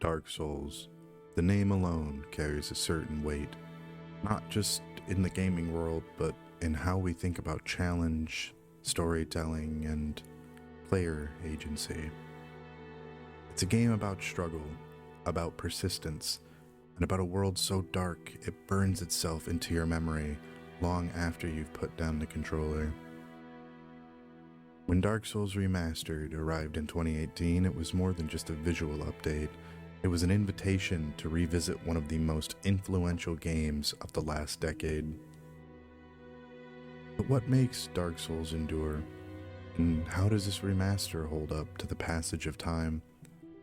Dark Souls. The name alone carries a certain weight, not just in the gaming world, but in how we think about challenge, storytelling, and player agency. It's a game about struggle, about persistence, and about a world so dark it burns itself into your memory long after you've put down the controller. When Dark Souls Remastered arrived in 2018, it was more than just a visual update. It was an invitation to revisit one of the most influential games of the last decade. But what makes Dark Souls endure? And how does this remaster hold up to the passage of time?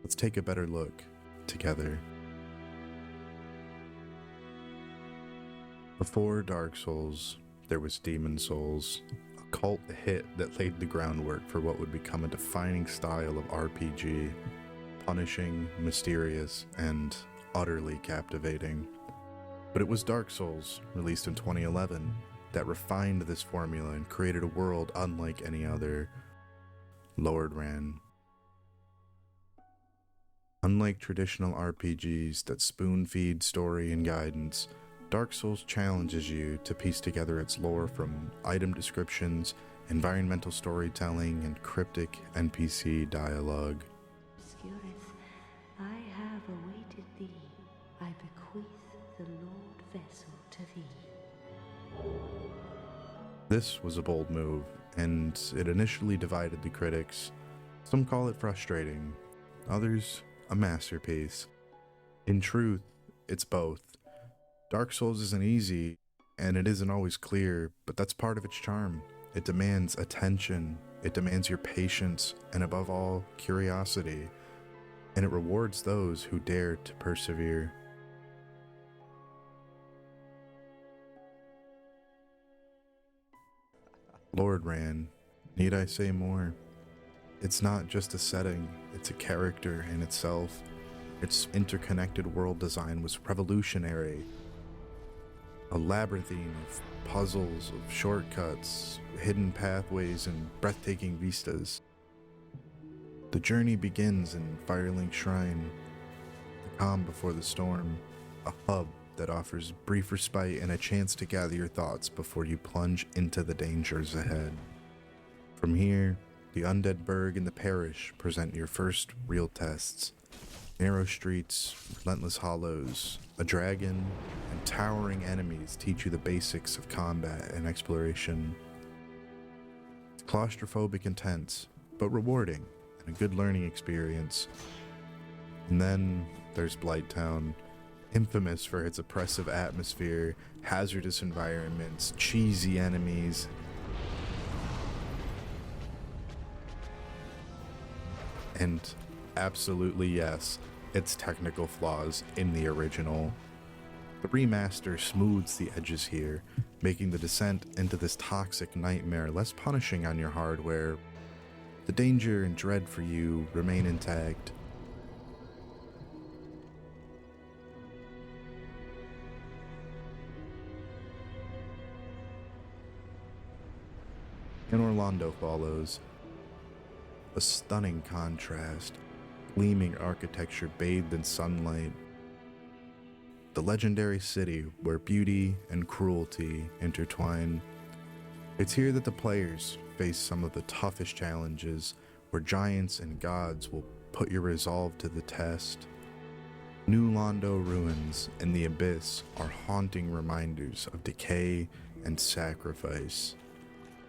Let's take a better look together. Before Dark Souls, there was Demon Souls, a cult hit that laid the groundwork for what would become a defining style of RPG. Punishing, mysterious, and utterly captivating. But it was Dark Souls, released in 2011, that refined this formula and created a world unlike any other. Lord Ran. Unlike traditional RPGs that spoon-feed story and guidance, Dark Souls challenges you to piece together its lore from item descriptions, environmental storytelling, and cryptic NPC dialogue. I have awaited thee. I bequeath the Lord Vessel to thee. This was a bold move, and it initially divided the critics. Some call it frustrating, others a masterpiece. In truth, it's both. Dark Souls isn't easy, and it isn't always clear, but that's part of its charm. It demands attention, it demands your patience, and above all, curiosity. And it rewards those who dare to persevere. Lord Ran, need I say more? It's not just a setting, it's a character in itself. Its interconnected world design was revolutionary. A labyrinthine of puzzles, of shortcuts, hidden pathways, and breathtaking vistas. The journey begins in Firelink Shrine, the calm before the storm, a hub that offers brief respite and a chance to gather your thoughts before you plunge into the dangers ahead. From here, the Undead Burg and the Parish present your first real tests. Narrow streets, relentless hollows, a dragon, and towering enemies teach you the basics of combat and exploration. It's claustrophobic and tense, but rewarding, and a good learning experience. And then there's Blighttown, infamous for its oppressive atmosphere, hazardous environments, cheesy enemies, and absolutely yes, its technical flaws in the original. The remaster smooths the edges here, making the descent into this toxic nightmare less punishing on your hardware. The danger and dread for you remain intact. And Orlando follows. A stunning contrast, gleaming architecture bathed in sunlight. The legendary city where beauty and cruelty intertwine. It's here that the players face some of the toughest challenges, where giants and gods will put your resolve to the test. New Londo ruins and the Abyss are haunting reminders of decay and sacrifice.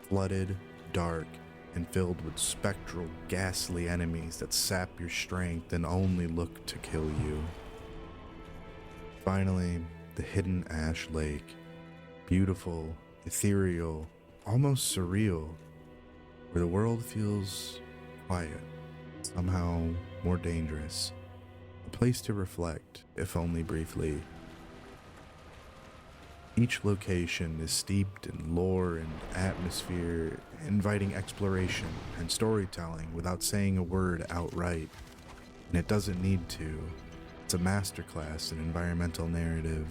Flooded, dark, and filled with spectral, ghastly enemies that sap your strength and only look to kill you. Finally, the hidden Ash Lake. Beautiful, ethereal, almost surreal, where the world feels quiet, somehow more dangerous. A place to reflect, if only briefly. Each location is steeped in lore and atmosphere, inviting exploration and storytelling without saying a word outright. And it doesn't need to. It's a masterclass in environmental narrative.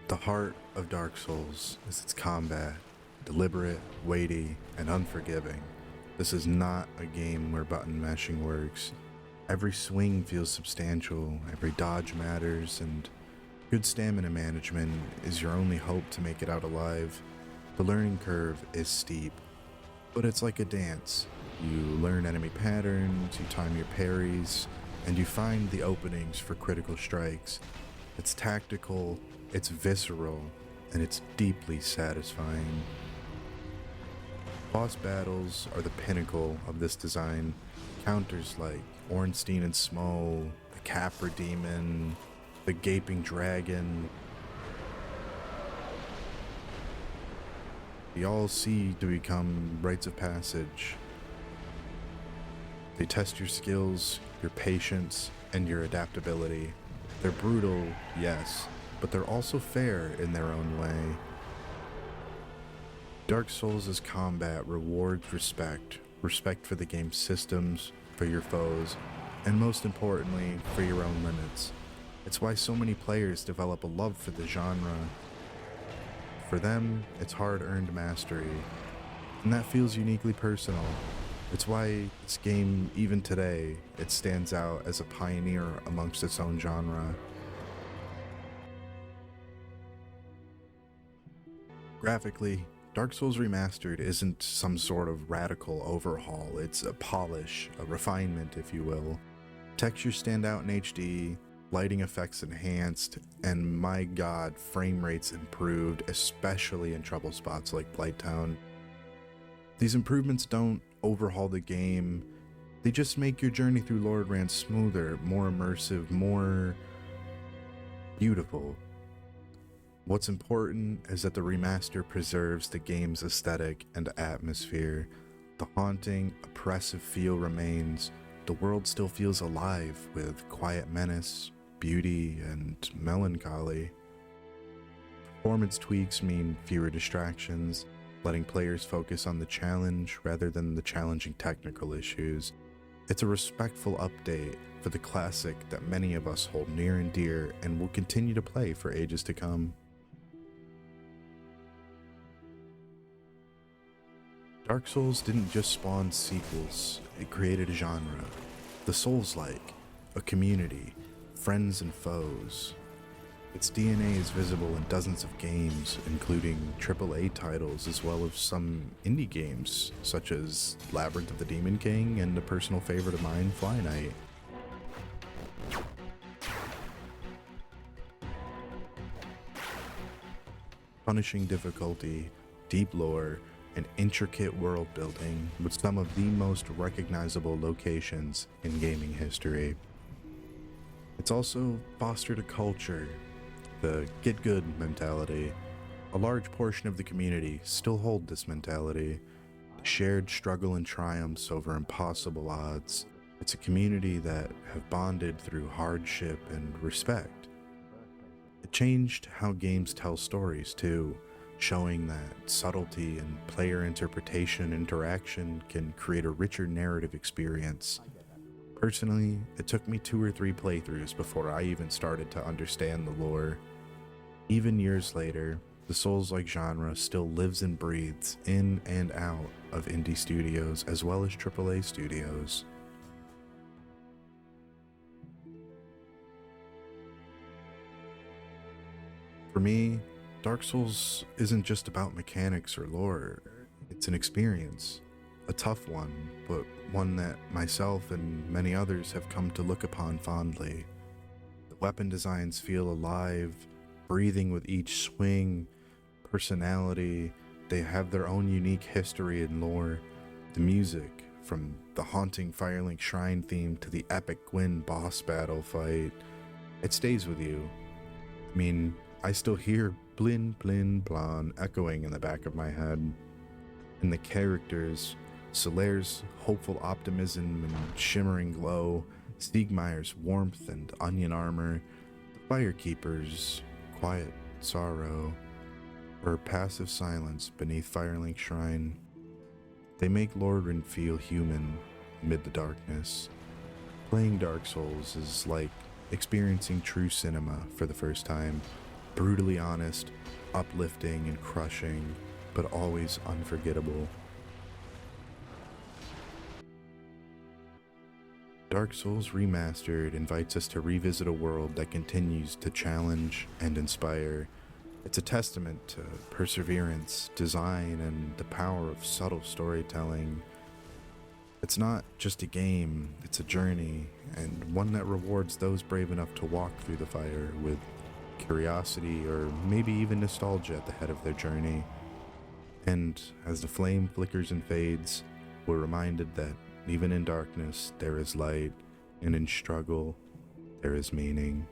The heart of Dark Souls is its combat. deliberate, weighty, and unforgiving. This is not a game where button mashing works. Every swing feels substantial, every dodge matters, and good stamina management is your only hope to make it out alive. The learning curve is steep, but it's like a dance. You learn enemy patterns, you time your parries, and you find the openings for critical strikes. It's tactical, it's visceral, and it's deeply satisfying. Boss battles are the pinnacle of this design. Counters like Ornstein and Smo, the Capra Demon, the Gaping Dragon. They all seem to become rites of passage. They test your skills, your patience, and your adaptability. They're brutal, yes, but they're also fair in their own way. Dark Souls' combat rewards respect for the game's systems, for your foes, and most importantly, for your own limits. It's why so many players develop a love for the genre. For them, it's hard-earned mastery, and that feels uniquely personal. It's why this game, even today, it stands out as a pioneer amongst its own genre. Graphically, Dark Souls Remastered isn't some sort of radical overhaul. It's a polish, a refinement, if you will. Textures stand out in HD, lighting effects enhanced, and my god, frame rates improved, especially in trouble spots like Blighttown. These improvements don't overhaul the game, they just make your journey through Lordran smoother, more immersive, more beautiful. What's important is that the remaster preserves the game's aesthetic and atmosphere. The haunting, oppressive feel remains. The world still feels alive with quiet menace, beauty, and melancholy. Performance tweaks mean fewer distractions, letting players focus on the challenge rather than the challenging technical issues. It's a respectful update for the classic that many of us hold near and dear and will continue to play for ages to come. Dark Souls didn't just spawn sequels, it created a genre. The Souls-like, a community, friends and foes. Its DNA is visible in dozens of games, including AAA titles as well as some indie games, such as Labyrinth of the Demon King and a personal favorite of mine, Fly Knight. Punishing difficulty, deep lore, and intricate world building with some of the most recognizable locations in gaming history. It's also fostered a culture, the get good mentality. A large portion of the community still hold this mentality, the shared struggle and triumphs over impossible odds. It's a community that have bonded through hardship and respect. It changed how games tell stories too, showing that subtlety and player interpretation and interaction can create a richer narrative experience. Personally, it took me 2 or 3 playthroughs before I even started to understand the lore. Even years later, the Souls-like genre still lives and breathes in and out of indie studios as well as AAA studios. For me, Dark Souls isn't just about mechanics or lore, it's an experience. A tough one, but one that myself and many others have come to look upon fondly. The weapon designs feel alive, breathing with each swing, personality. They have their own unique history and lore. The music, from the haunting Firelink Shrine theme to the epic Gwyn boss battle fight, it stays with you. I mean, I still hear blin blin blon echoing in the back of my head. And the characters, Solaire's hopeful optimism and shimmering glow, Stiegmeyer's warmth and onion armor, the Firekeeper's quiet sorrow, or passive silence beneath Firelink Shrine. They make Lordran feel human amid the darkness. Playing Dark Souls is like experiencing true cinema for the first time. Brutally honest, uplifting and crushing. but always unforgettable. Dark Souls Remastered invites us to revisit a world that continues to challenge and inspire. It's a testament to perseverance, design, and the power of subtle storytelling. It's not just a game, it's a journey, and one that rewards those brave enough to walk through the fire with curiosity or maybe even nostalgia at the head of their journey. And as the flame flickers and fades, we're reminded that even in darkness there is light, and in struggle there is meaning.